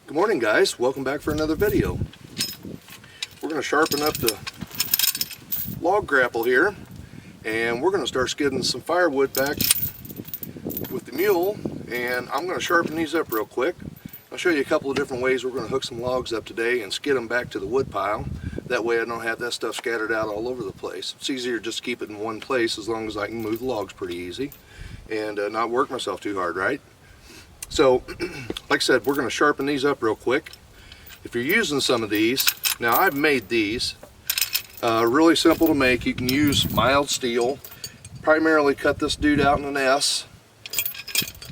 Good morning, guys. Welcome back for another video. We're going to sharpen up the log grapple here, and we're going to start skidding some firewood back with the mule, and I'm going to sharpen these up real quick. I'll show you a couple of different ways we're going to hook some logs up today and skid them back to the wood pile. That way I don't have that stuff scattered out all over the place. It's easier just to keep it in one place as long as I can move the logs pretty easy and not work myself too hard, right? So, like I said, we're going to sharpen these up real quick. If you're using some of these, now I've made these, really simple to make. You can use mild steel. Primarily cut this dude out in an S.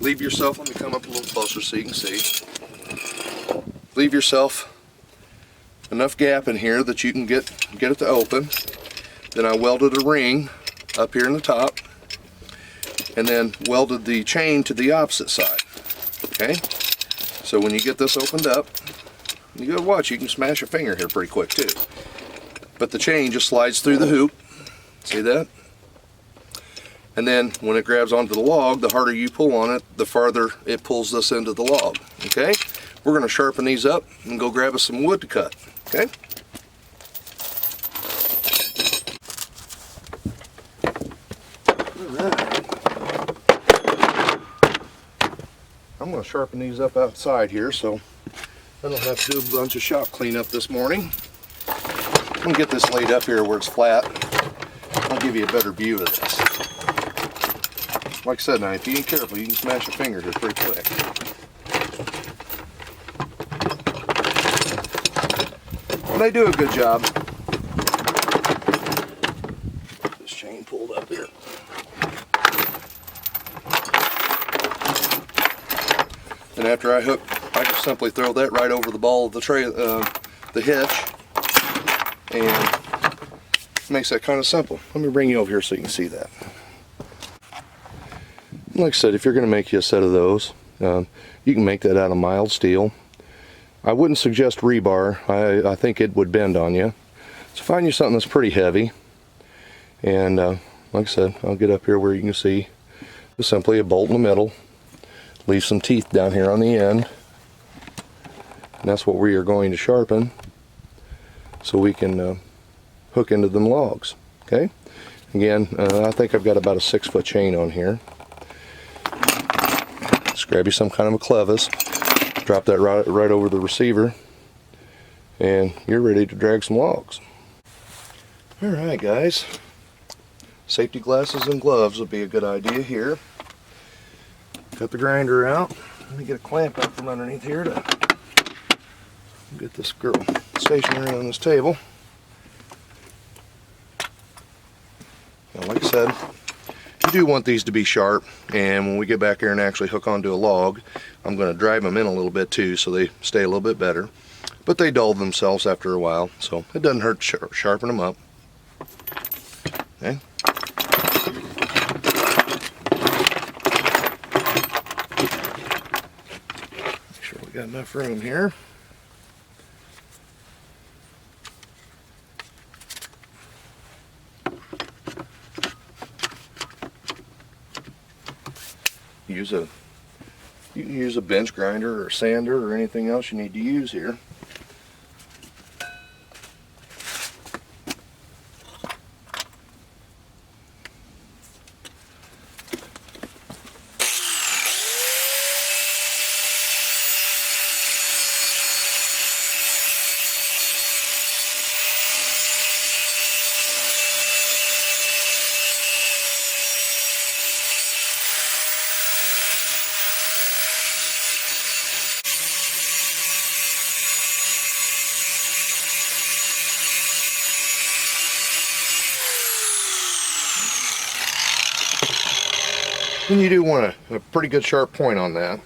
Leave yourself, let me come up a little closer so you can see. Leave yourself enough gap in here that you can get it to open. Then I welded a ring up here in the top, and then welded the chain to the opposite side. Okay, so when you get this opened up, you gotta watch, you can smash a finger here pretty quick too. But the chain just slides through the hoop, see that? And then when it grabs onto the log, the harder you pull on it, the farther it pulls this into the log. Okay, we're gonna sharpen these up and go grab us some wood to cut. Okay. I'm going to sharpen these up outside here so I don't have to do a bunch of shop cleanup this morning. I'm going to get this laid up here where it's flat. I'll give you a better view of this. Like I said, now if you ain't careful, you can smash a finger here pretty quick. But they do a good job. Get this chain pulled up here. And after I hook, I just simply throw that right over the ball of the the hitch, and it makes that kind of simple. Let me bring you over here so you can see that. Like I said, if you're going to make you a set of those, you can make that out of mild steel. I wouldn't suggest rebar. I think it would bend on you. So find you something that's pretty heavy, and like I said, I'll get up here where you can see. Just simply a bolt in the middle. Leave some teeth down here on the end, and that's what we are going to sharpen so we can hook into them logs. Okay, again, I think I've got about a 6-foot chain on here. Just grab you some kind of a clevis, drop that right over the receiver, and you're ready to drag some logs. Alright guys, safety glasses and gloves would be a good idea here. Cut the grinder out. Let me get a clamp out from underneath here to get this girl stationary on this table. Now, like I said, you do want these to be sharp, and when we get back here and actually hook onto a log, I'm going to drive them in a little bit too so they stay a little bit better. But they dull themselves after a while, so it doesn't hurt to sharpen them up. Okay. Got enough room here. You can use a bench grinder or sander or anything else you need to use here. And you do want a pretty good sharp point on that.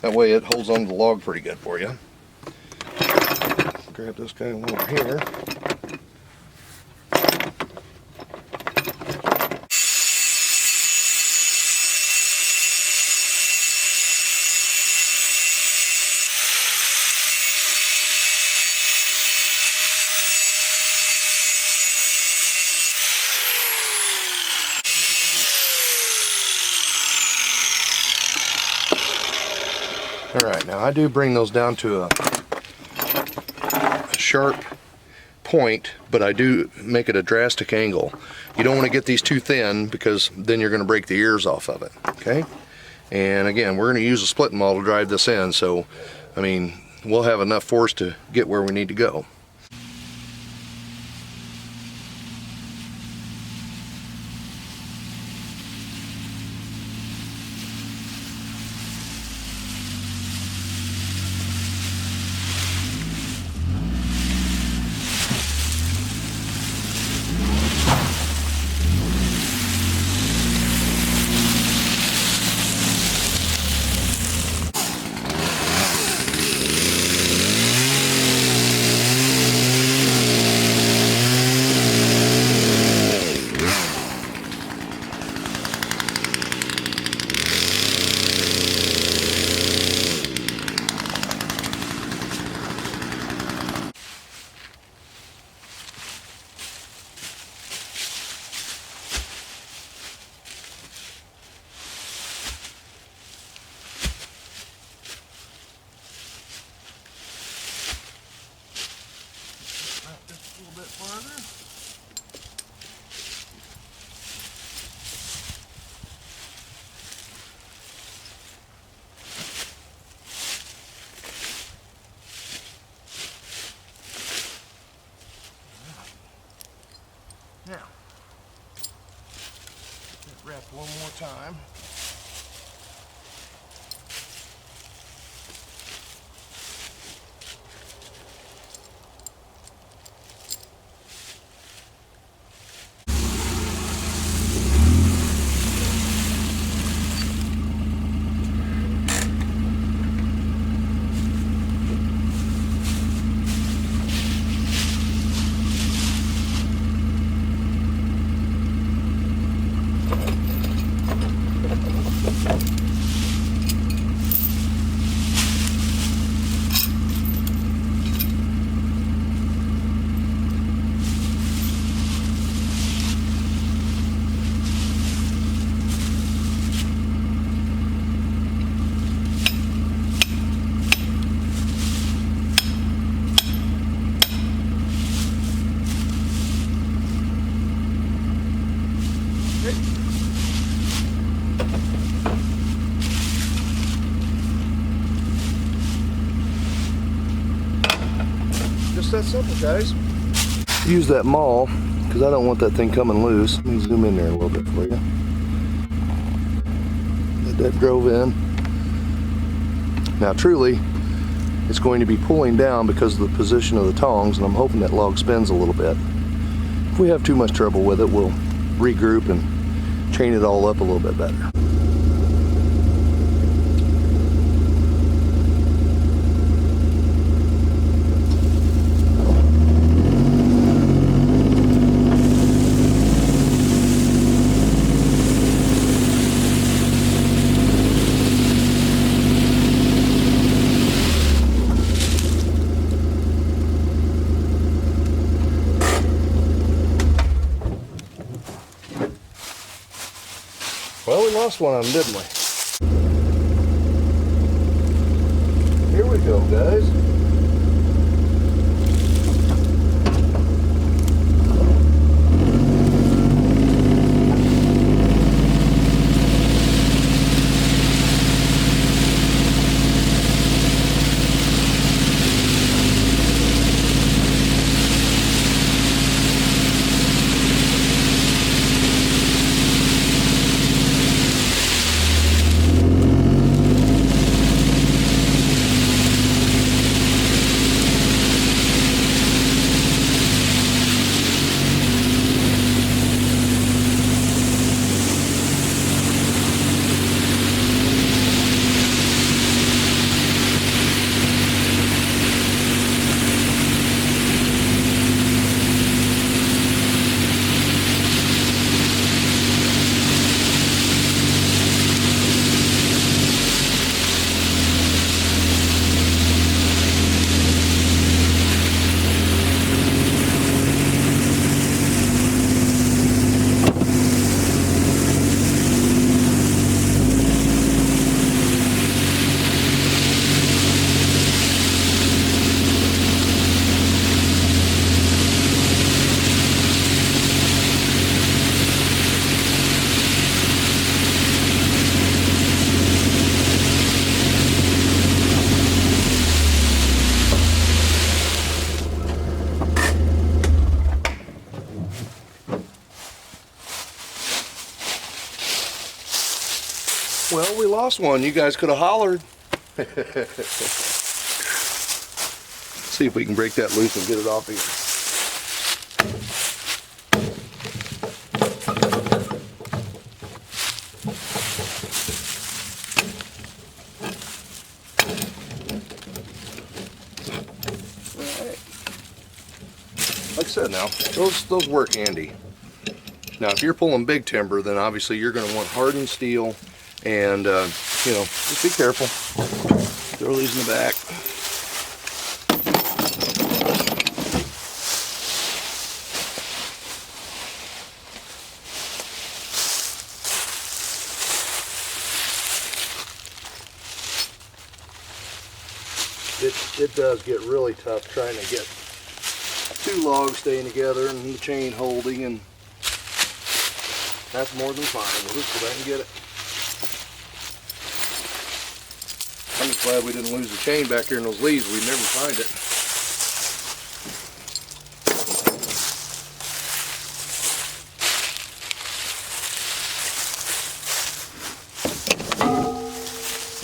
That way it holds onto the log pretty good for you. Grab this guy over here. Alright, now I do bring those down to a sharp point, but I do make it a drastic angle. You don't want to get these too thin because then you're going to break the ears off of it. Okay? And again, we're going to use a splitting maul to drive this in, so I mean, we'll have enough force to get where we need to go. Now, wrap one more time. Just that simple, guys. Use that maul because I don't want that thing coming loose. Let me zoom in there a little bit for you. That drove in. Now truly, it's going to be pulling down because of the position of the tongs, and I'm hoping that log spins a little bit. If we have too much trouble with it, we'll regroup and chain it all up a little bit better. Well, we lost one of them, didn't we? Here we go, guys. Well, we lost one. You guys could have hollered. See if we can break that loose and get it off here. Alright. Like I said now, those work handy. Now if you're pulling big timber, then obviously you're going to want hardened steel, and you know, just be careful. Throw these in the back. It does get really tough trying to get two logs staying together and the chain holding, and that's more than fine. We'll just go back and get it. I'm just glad we didn't lose the chain back here in those leaves. We'd never find it.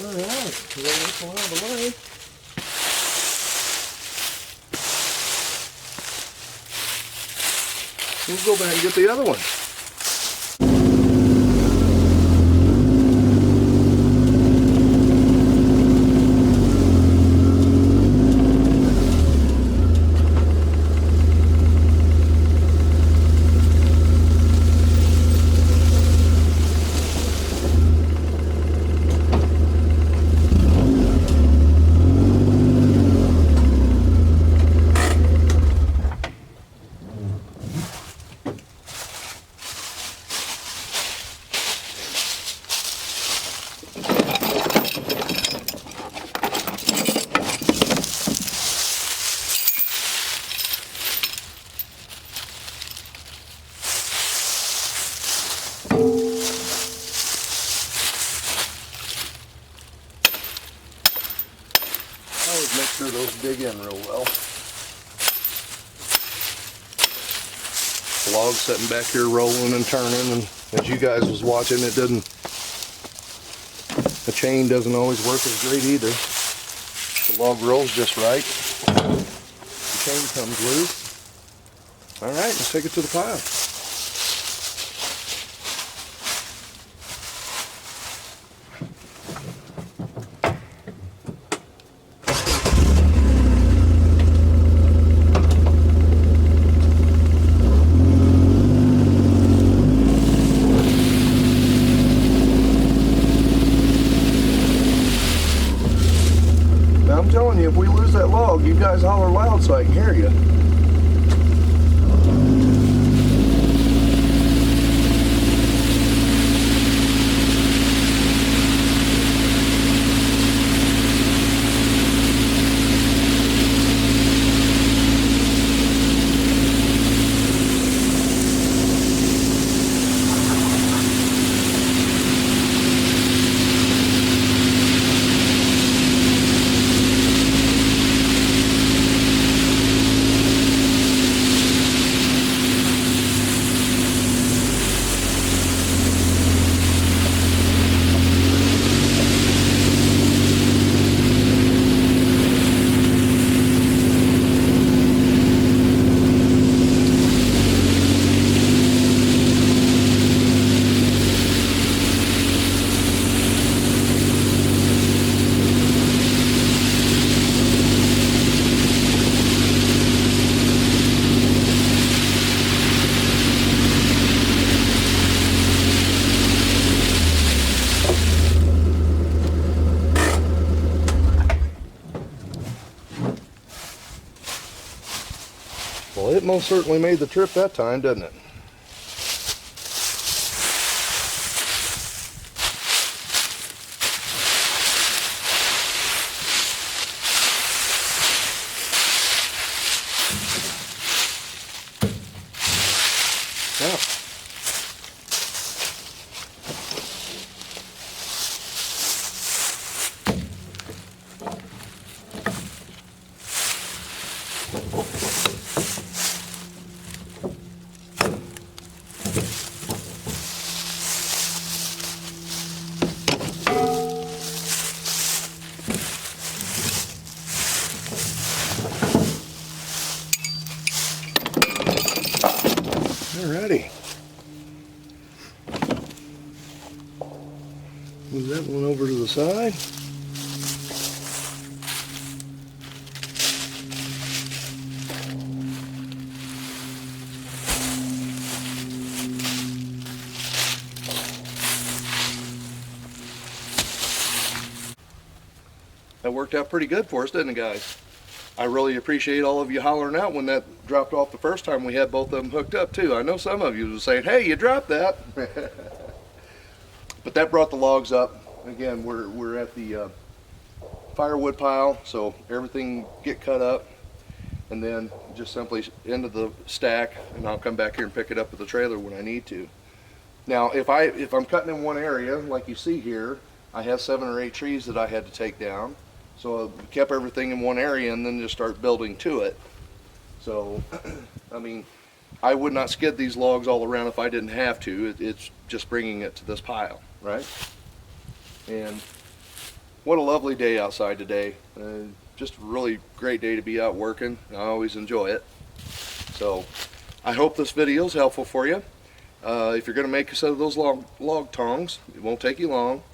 Alright, roll this one out of the way. We'll go back and get the other one. Always make sure those dig in real well. The log's sitting back here rolling and turning, and as you guys was watching, the chain doesn't always work as great either. The log rolls just right. The chain comes loose. Alright, let's take it to the pile. I'm telling you, if we lose that log, you guys holler loud so I can hear you. Well, it most certainly made the trip that time, didn't it? Yeah. Alrighty. Move that one over to the side. That worked out pretty good for us, didn't it, guys? I really appreciate all of you hollering out when that dropped off the first time we had both of them hooked up too. I know some of you were saying, hey, you dropped that. But that brought the logs up. Again, we're at the firewood pile, so everything get cut up and then just simply into the stack, and I'll come back here and pick it up with the trailer when I need to. Now if I'm cutting in one area like you see here, I have 7 or 8 trees that I had to take down. So I kept everything in one area and then just start building to it. So, I mean, I would not skid these logs all around if I didn't have to. It's just bringing it to this pile, right? And what a lovely day outside today. Just a really great day to be out working. I always enjoy it. So, I hope this video is helpful for you. If you're going to make a set of those log tongs, it won't take you long.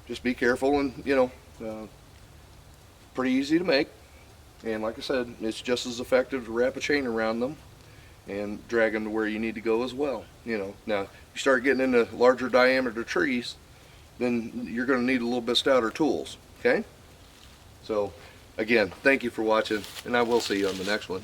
Just be careful and, you know, pretty easy to make, and like I said, it's just as effective to wrap a chain around them and drag them to where you need to go as well. You know, now you start getting into larger diameter trees, then you're going to need a little bit stouter tools. Okay, so again, thank you for watching, and I will see you on the next one.